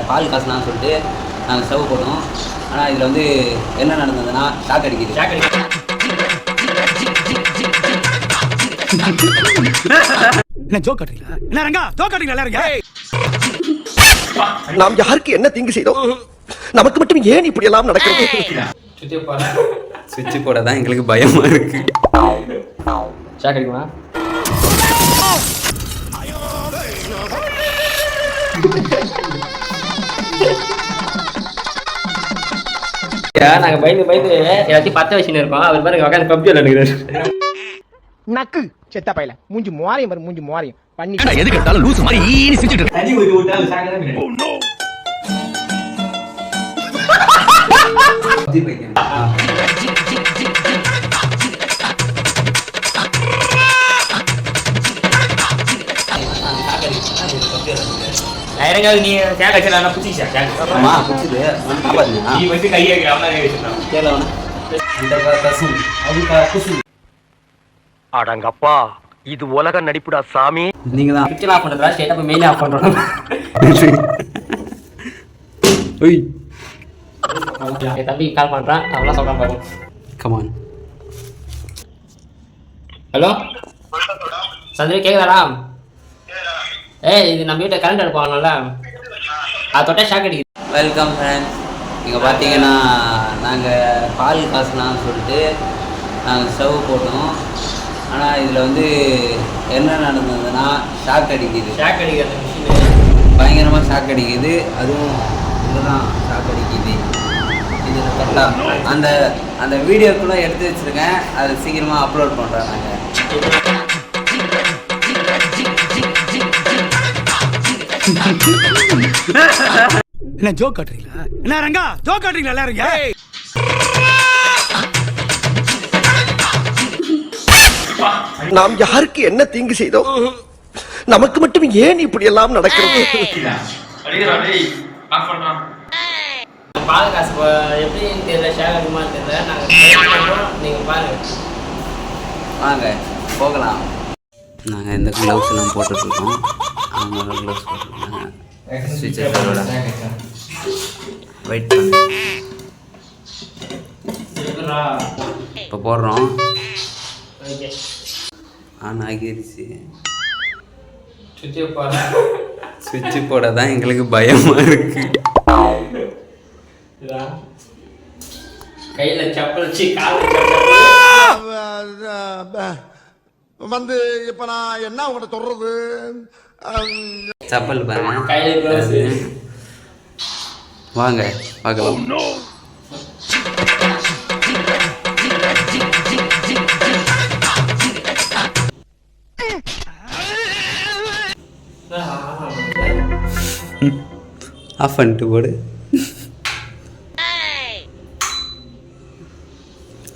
பால் காசுலாம் சொல்லிட்டு நாங்கள் ஸ்டவ் போட்டோம். ஆனால் இதில் வந்து என்ன நடந்ததுன்னா ஷாக் அடிக்குது. என்ன ஜோக் காட்டுறீங்களா? என்ன ரங்கா ஜோக் காட்டுறீங்களா எல்லாரும்? நாம் யாருக்கு என்ன தீங்கு செய்தோம்? நமக்கு மட்டும் ஏன் இப்படி எல்லாம் நடக்கிறது? சுவிட்ச் போட தான் எங்களுக்கு பயமா இருக்கு. ஷாக் அடிக்குமா? நாங்க பயந்து எல்லாத்தையும் பத்த வச்சுன்னு இருக்கோம். அவர் பாருங்க உட்காந்து பப்ஜி விளையாடுறாரு. நக்கு செத்த பையல மூஞ்சி மோரையும் பாரு, மூஞ்சி மோரையும் பண்ணி எதுக்கு எடுத்தாலும் லூஸ் மாதிரி ஈனி சிரிச்சிட்டு இருக்கு. தண்ணி ஊத்தி விட்டாலும் ஷாக் தான். நீ ஷாக் அடிச்சா புடிச்சா ஷாக். ஆமா புடிச்சது. நீ வந்து கையை அவனா வச்சிட்டான். கேளவன இந்த கசும் அதுக்கு குசு. அடங்கப்பா, இது உலக நடிப்புடா சாமி. நீங்க தான் சுவிட்ச் ஆஃப் பண்றதா ஸ்ட்ரைட்டா போய் மெயின் ஆஃப் பண்றோம். ஓய் என் தம்பி கால் பண்றான். அவனா சொல்றான் பாருங்க. Come on. ஹலோ சந்திரி கேக்குதாடா? ஏய் இது நம்ம வீட்டை கரண்ட் அடுப்பு வாங்கணும்ல, அது தொட்டா ஷாக் அடிக்குது. Welcome friends. இங்கே பார்த்தீங்கன்னா நாங்கள் பால் காசுலாம் சொல்லிட்டு நாங்கள் ஸ்டவ் போட்டோம். ஆனால் இதில் வந்து என்ன நடந்ததுன்னா ஷாக் அடிக்குது. ஷாக் அடிக்குது அந்த மிஷின். பயங்கரமாக ஷாக் அடிக்குது. அதுவும் இதுதான் ஷாக் அடிக்குது. இது கரெக்டாக அந்த அந்த வீடியோக்குள்ளே எடுத்து வச்சுருக்கேன். அதை சீக்கிரமாக அப்லோட் பண்ணுறோம் நாங்கள். என்ன ஜோக் காட்டுறீங்களா? என்ன ரங்கா ஜோக் காட்டுறீங்களா எல்லாரும்? நாம் யாருக்கு என்ன தீங்கு செய்தோம்? நமக்கு மட்டும் ஏன் இப்படி எல்லாம் நடக்கிறது? பால் காசு எப்படி தெரியல, ஷாக் அடிக்குமா தெரியல. நாங்கள் நீங்கள் பாருங்க. வாங்க போகலாம். நாங்கள் இந்த க்ளவுஸ்லாம் போட்டுட்ருக்கோம். அவங்க க்ளவுஸ் போட்டுருக்காங்க. ஸ்விட்சரோட வெயிட் பண்ணு. இப்போ போடுறோம். ஆன் ஆகிருச்சு. சுவிட்சு போட தான் எங்களுக்கு பயமா இருக்கு. கையில செப்பல் வச்சு கால வந்து இப்ப நான் என்ன உங்கள்கிட்ட சொல்றது? செப்பல் பாருங்க. கையில க்ளவுஸ். வாங்க பார்க்கலாம். ஆஃப் பண்ணிட்டு போடு.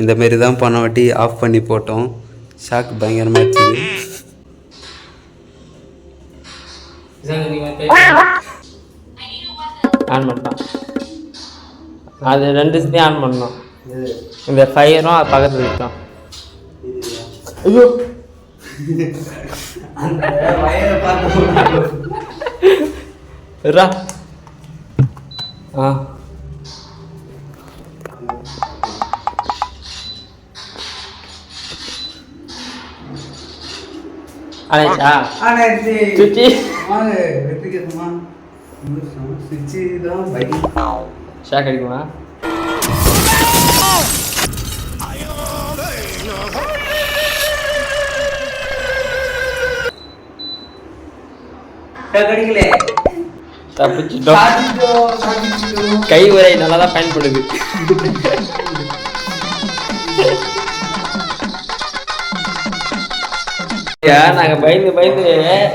இந்த மாரி தான் போன வாட்டி ஆஃப் பண்ணி போட்டோம். ஷாக் பயங்கரமாக இருந்துச்சு. ஆன் பண்ணலாம். அது ரெண்டு சேர்த்து ஆன் பண்ணணும். இந்த ஃபயரும் அது பக்கத்தில் இருக்கும். ஐயோ ஆ ஆனிச்சா? சுச்சி ஷாக் அடிக்குமா? தப்பிச்சிட்டோம். கை உரை நல்லா தான் பயன்படுது. நாங்க பயந்து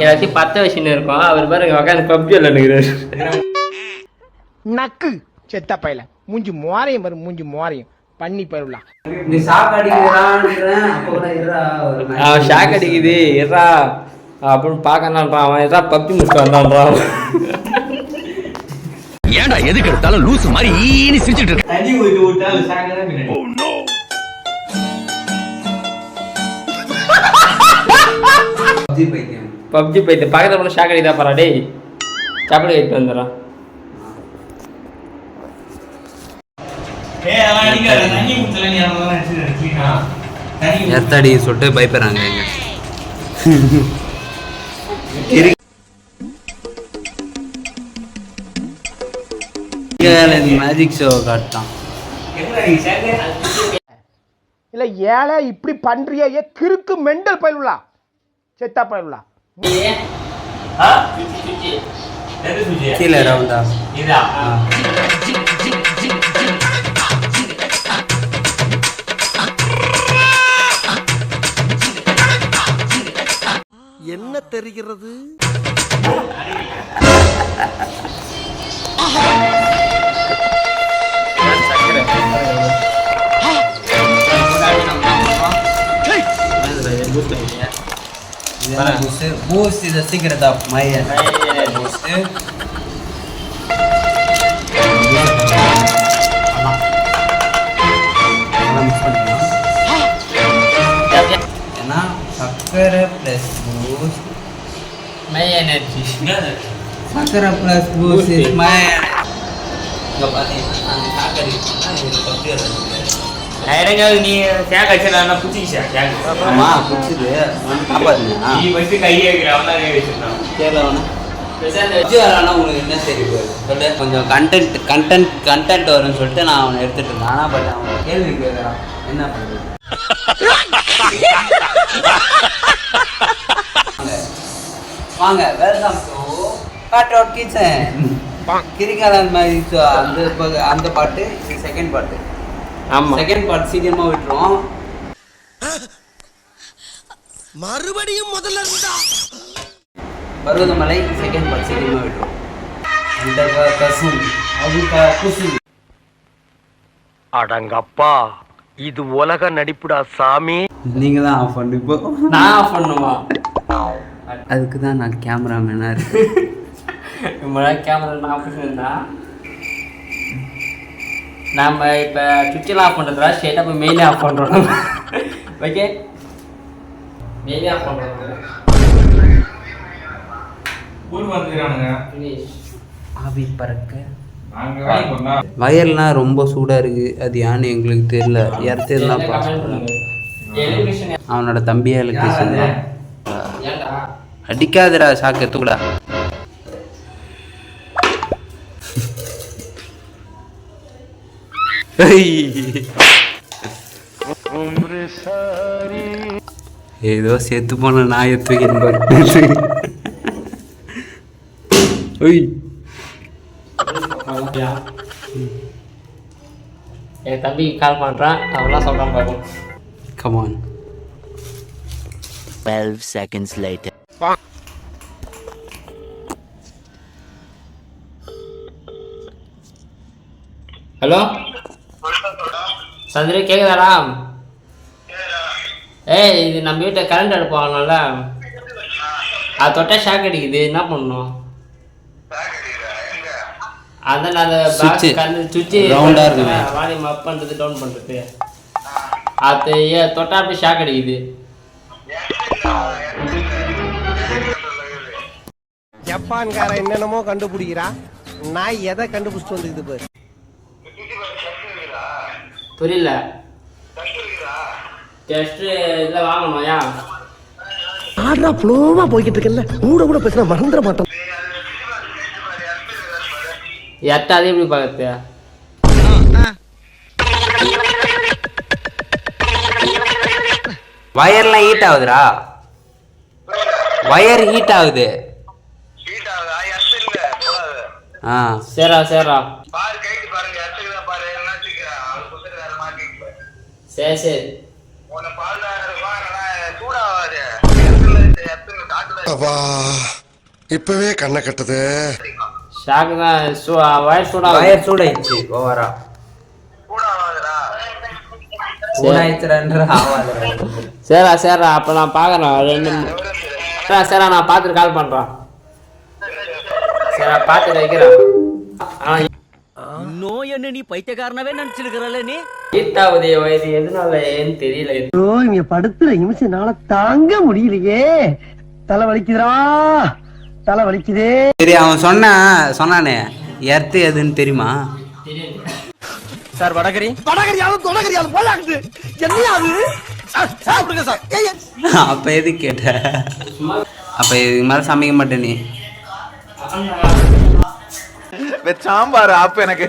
எல்லாத்தையும் பத்த வச்சுன்னு இருக்கோம். அவர் பாருங்க உட்காந்து பப்ஜி விளையாடுறாரு. நக்கு செத்த பையல மூஞ்சி மோரையும் பாரு, மூஞ்சி மோரையும் பண்ணி போயிடலாம். நீ ஷாக் அடிக்குதுறான்றேன். அவன் ஷாக் அடிக்குது எறா அப்படின்னு பார்க்கறான்றான். அவன் எதா பப்ஜி முடிச்சு வந்தான்றான். ஏன்டா எதுக்கு எடுத்தாலும் லூஸ் மாதிரி ஈனி சிரிச்சிட்டு இருக்கு. தண்ணி ஊத்தி விட்டாலும் ஷாக் தான். பப்ஜி பைத்தியம். பப்ஜி பைத்தியம் பக்கத்தில் ஷாக் அடிதா பாரா. டேய் சாப்பிட வைட்டு வந்துடுறான். எர்த்தடி சொல்லிட்டு பயப்படுறாங்க மேஜிக் ஷோ காட்டான். இல்ல ஏழை இப்படி பண்றியே கிறுக்கு மெண்டல் பயிலுலா செத்தா பயிலுலா கீழே ரவுண்டா என்ன தெரிகிறது? Boost is the secret of my boost. ஏன்னா சக்கரை ப்ளஸ் பூஸ்ட் மை எனர்ஜி. சக்கரை ப்ளஸ் பூஸ்ட் இஸ் மை. இங்கே பார்த்தீங்கன்னா சாக்கடை நீ கேக் அடிச்சா புச்சிச்சா கேக்? ஆமா புடிச்சது வந்து காப்பாத்துனா நீ வந்து கையை வைக்கிறவன் தான் கை வச்சிருந்தான். கேரளா உங்களுக்கு என்ன தெரியும் சொல்லு. கொஞ்சம் கண்டென்ட் வரும்னு சொல்லிட்டு நான் அவனை எடுத்துட்டு இருந்தேன். ஆனால் பட் அவன் கேள்வி கேட்குறான், என்ன பண்ணுறது? வாங்க welcome to got out kitchen. Kirikalan மாதிரி அந்த பாட்டு செகண்ட் பாட்டு. ஆமா, செகண்ட் பார்ட் சீக்கிரமா விட்டுருவோம். மறுபடியும் முதல்ல இருந்தா பருவதமலை செகண்ட் பார்ட் சீக்கிரமா விட்டுருவோம். அந்த கசும் அவங்க குசும். அடங்கப்பா, இது உலக நடிப்புடா சாமி. நீங்க தான் ஆஃப் பண்ணு. இப்போ நான் ஆஃப் பண்ணுமா? அதுக்கு தான் நான் கேமராமேனாக இருக்கேன். கேமரா நான் ஆஃப் பண்ணிருந்தா நம்ம இப்போ சுவிட்செல்லாம் ஆஃப் பண்ணுறதா ஸ்ட்ரெயிட்டாக இப்போ மெயினே ஆஃப் பண்ணுறோம். ஓகே, மெயினே ஆஃப் பண்ணுறோம். ஊர் வந்துக்கிறானுங்க. ஆவி பறக்க வயல்லாம் ரொம்ப சூடாக இருக்குது. அது யான்னு எங்களுக்கு தெரியல. இடத்தெல்லாம் அவனோட தம்பியா எலக்ட்ரிஷன் தான். அடிக்காதடா சாக்கு தூடா. ஏதோ செத்து போன நாயை தூக்கின்னு என் தம்பி கால் பண்ணுறான், அவெல்லாம் சொல்கிறான் பார்ப்போம். Come on. 12 seconds later. Hello சந்திரி, கேட்குதாடா? ஏய், இது நம்ம வீட்டை கரண்ட் அடுப்பு வாங்கணும்ல, அது தொட்டால் ஷாக் அடிக்குது, என்ன பண்ணணும்? அதான் அந்த சுவிட்சு ரவுண்டாக இருக்குமே, வால்யூம் அப் பண்ணுறது டவுன் பண்ணுறது, அது தொட்டா அப்படி ஷாக் அடிக்குது. ஜப்பான்கார என்னென்னமோ கண்டுபிடிக்கிறா, நான் எதை கண்டுபிடிச்சிட்டு வந்துக்குது பாரு. புரியல, டெஸ்ட் இதில் வாங்கணும். ஏன் ஆடுறா ஃப்ளோவா போய்கிட்டு இருக்கல, கூட கூட பேசினா மறந்துட மாட்டோம். எட்டாவது எப்படி பார்க்கறது? வயர்லாம் ஹீட் ஆகுதுடா. வயர் ஹீட் ஆகுது. ஆ சரிடா சரிடா, சரி சரி. இப்பவே கண்ணை கட்டுது. ஷாக்கு தான், வயர் சூடாயிடுச்சு. ஓவரா சரிடா சரிடா, அப்போ நான் பார்க்குறேன் 2 சரிடா, நான் பார்த்துட்டு கால் பண்ணுறேன். சரி, பார்த்துட்டு வைக்கிறேன். நோய் என்ன நீ பைத்தியக்காரனவே நினைச்சிருக்கிறல்ல நீ? ஈட்டாவது வயது எதுனால ஏன்னு தெரியல. இங்க படுத்துற நிமிஷம்னால தாங்க முடியலையே, தலை வலிக்குதுடா, தலை வலிக்குதே. சரி, அவன் சொன்னானே எர்த்து எதுன்னு தெரியுமா? சார் வடகரி வடகரியாலும் தொடகரியாலும் போலாக்குது என்னையா அது சாப்பிடுங்க சார் அப்போ எது கேட்ட? அப்போ இதுக்கு மேலே சமைக்க மாட்டேன் நீ. சாம்பார் ஆப்பு எனக்கு